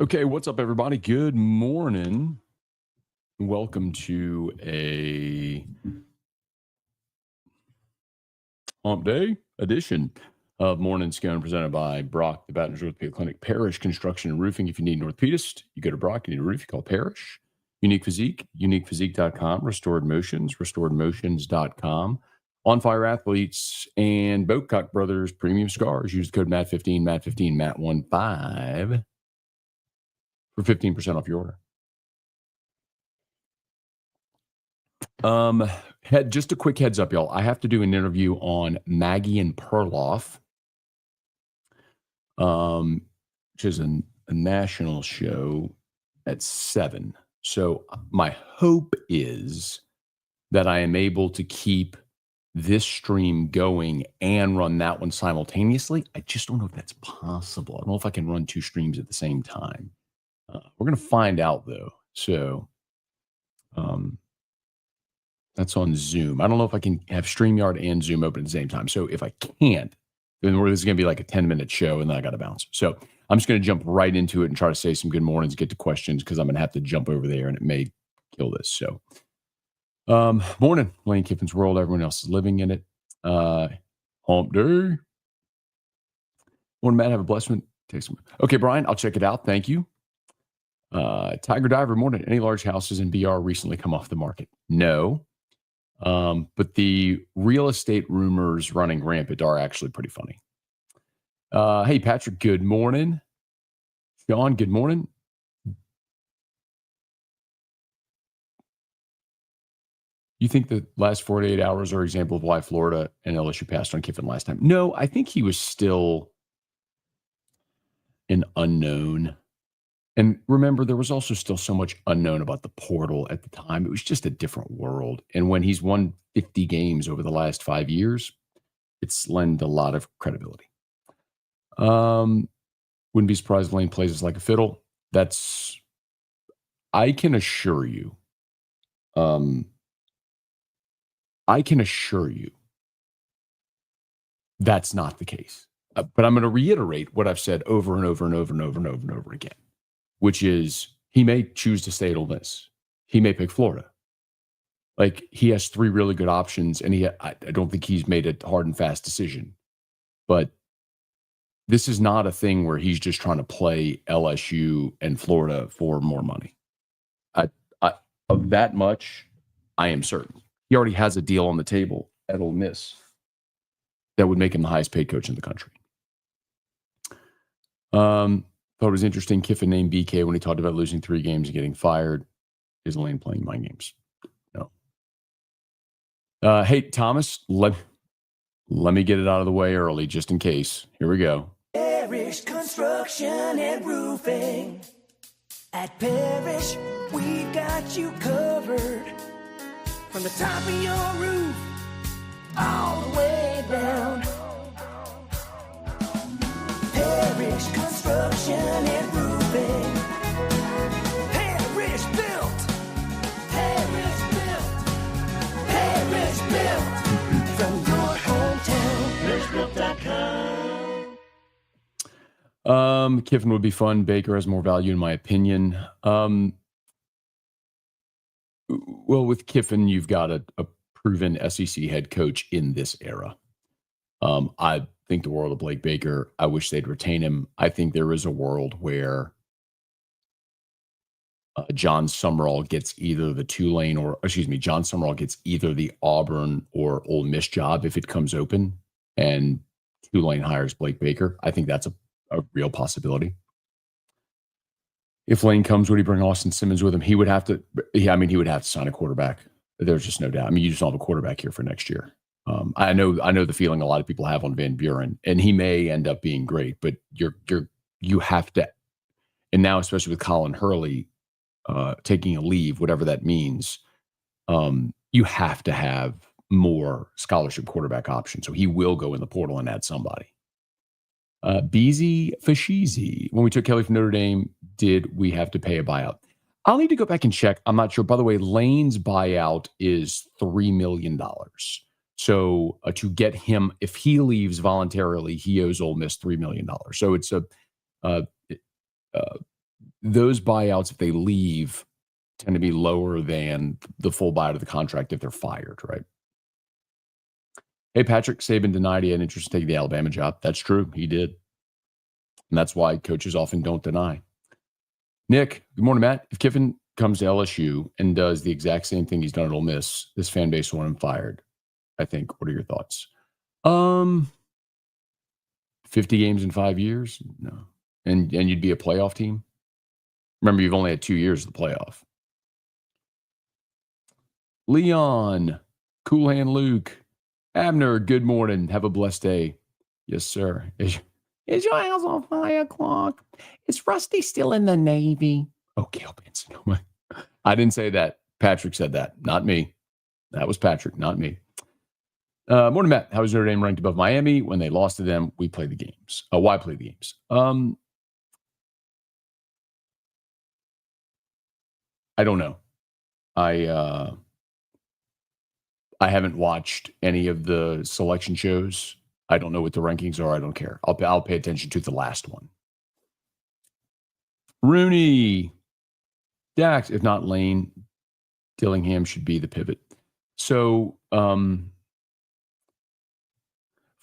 Okay, what's up, everybody? Good morning. Welcome to a Hump Day edition of Morning Scone presented by Brock, the Baton Rouge Orthopedic Clinic. Parish Construction and Roofing. If you need an orthopedist, you go to Brock. You need a roof, you call Parish. Unique Physique, uniquephysique.com. Restored Motions, restoredmotions.com. On Fire Athletes and Boatcock Brothers Premium Cigars. Use the code MAT15, MAT15, MAT15 for 15% off your order. Just a quick heads up, y'all. I have to do an interview on Maggie and Perloff, which is a national show at 7. So my hope is that I am able to keep this stream going and run that one simultaneously. I just don't know if that's possible. I don't know if I can run 2 streams at the same time. We're going to find out, though. So that's on Zoom. I don't know if I can have StreamYard and Zoom open at the same time. So if I can't, then this is going to be like a 10-minute show, and then I got to bounce. So I'm just going to jump right into it and try to say some good mornings, get to questions, because I'm going to have to jump over there, and it may kill this. So morning, Lane Kiffin's world. Everyone else is living in it. Hump day. Morning, Matt. Have a blessed one. Take some. Okay, Brian, I'll check it out. Thank you. Tiger Diver, morning. Any large houses in BR recently come off the market? No. But the real estate rumors running rampant are actually pretty funny. Hey, Patrick, good morning. Sean, good morning. You think the last 48 hours are an example of why Florida and LSU passed on Kiffin last time? No, I think he was still an unknown. And remember, there was also still so much unknown about the portal at the time. It was just a different world. And when he's won 50 games over the last 5 years, it's lent a lot of credibility. Wouldn't be surprised if Lane plays us like a fiddle. I can assure you, that's not the case. But I'm going to reiterate what I've said over and over and over and over and over and over again, which is he may choose to stay at Ole Miss. He may pick Florida. Like, he has 3 really good options, and I don't think he's made a hard and fast decision. But this is not a thing where he's just trying to play LSU and Florida for more money. Of that much, I am certain. He already has a deal on the table at Ole Miss that would make him the highest paid coach in the country. Thought it was interesting. Kiffin named BK when he talked about losing 3 games and getting fired. Is Lane playing mind games? No. Hey, Thomas, let me get it out of the way early, just in case. Here we go. Parish Construction and Roofing. At Parish, we've got you covered. From the top of your roof, all the way down. Parish Construction and Roofing. Parish built. Parish built. Parish built. From your hometown. ParishBuilt.com. Kiffin would be fun. Baker has more value, in my opinion. Well, with Kiffin, you've got a proven SEC head coach in this era. I think the world of Blake Baker. I wish they'd retain him. I think there is a world where John Summerall gets either the John Summerall gets either the Auburn or Ole Miss job if it comes open, and Tulane hires Blake Baker. I think that's a real possibility. If Lane comes, would he bring Austin Simmons with him? He would have to. He would have to sign a quarterback. There's just no doubt. I mean, you just don't have a quarterback here for next year. I know the feeling a lot of people have on Van Buren, and he may end up being great, but you have to. And now, especially with Colin Hurley taking a leave, whatever that means, you have to have more scholarship quarterback options. So he will go in the portal and add somebody. Beezy Fashizi. When we took Kelly from Notre Dame, did we have to pay a buyout? I'll need to go back and check. I'm not sure. By the way, Lane's buyout is $3 million. So to get him, if he leaves voluntarily, he owes Ole Miss $3 million. So it's those buyouts, if they leave, tend to be lower than the full buyout of the contract if they're fired, right? Hey, Patrick, Saban denied he had interest in taking the Alabama job. That's true. He did. And that's why coaches often don't deny. Nick, good morning, Matt. If Kiffin comes to LSU and does the exact same thing he's done at Ole Miss, this fan base will want him fired, I think. What are your thoughts? 50 games in 5 years? No. And you'd be a playoff team? Remember, you've only had 2 years of the playoff. Leon, Cool Hand Luke, Abner, good morning. Have a blessed day. Yes, sir. Is your house on fire, Clark? Is Rusty still in the Navy? Oh, Gail Benson. Oh, I didn't say that. Patrick said that. Not me. That was Patrick, not me. Morning, Matt. How is Notre Dame ranked above Miami? When they lost to them, we play the games. Why play the games? I don't know. I haven't watched any of the selection shows. I don't know what the rankings are. I don't care. I'll pay attention to the last one. Rooney, Dax, if not Lane, Dillingham should be the pivot. So for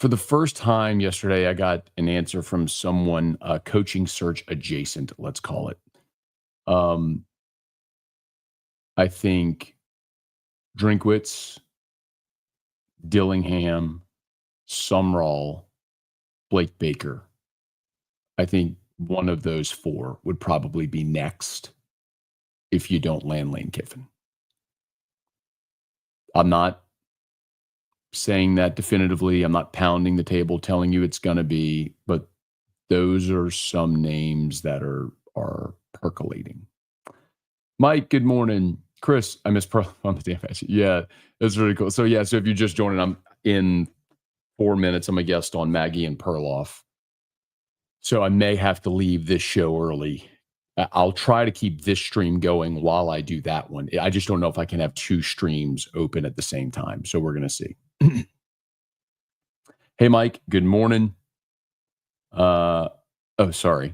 the first time yesterday, I got an answer from someone coaching search adjacent, let's call it. I think Drinkwitz, Dillingham, Sumrall, Blake Baker. I think one of those four would probably be next if you don't land Lane Kiffin. I'm not saying that definitively. I'm not pounding the table telling you it's going to be, but those are some names that are percolating. Mike, good morning. Chris, I missed on the damn match. Yeah, that's really cool. So if you just joined, I'm in 4 minutes. I'm a guest on Maggie and Perloff. So I may have to leave this show early. I'll try to keep this stream going while I do that one. I just don't know if I can have 2 streams open at the same time. So we're going to see. Hey, Mike, good morning. Sorry.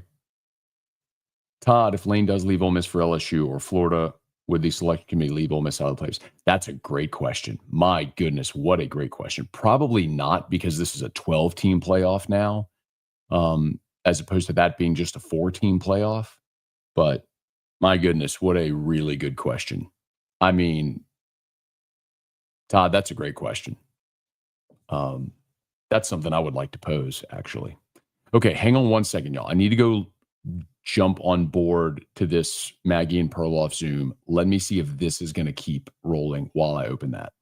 Todd, if Lane does leave Ole Miss for LSU or Florida, would the selection committee leave Ole Miss out of the place? That's a great question. My goodness, what a great question. Probably not, because this is a 12-team playoff now, as opposed to that being just a 4-team playoff. But my goodness, what a really good question. I mean, Todd, that's a great question. That's something I would like to pose, actually. Okay, hang on one second, y'all. I need to go jump on board to this Maggie and Perloff Zoom. Let me see if this is going to keep rolling while I open that.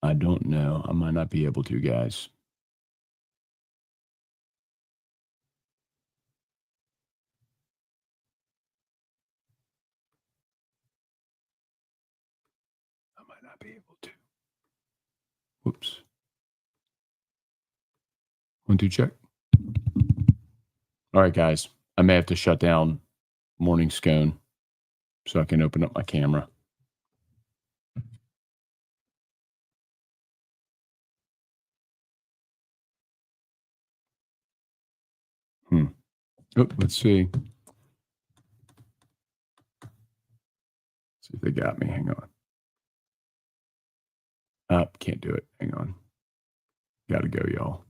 I don't know. I might not be able to, guys. I might not be able to. Whoops. 1, 2, check. All right, guys. I may have to shut down Morning Scone so I can open up my camera. Oh, let's see. See if they got me. Hang on. Can't do it. Hang on. Got to go, y'all.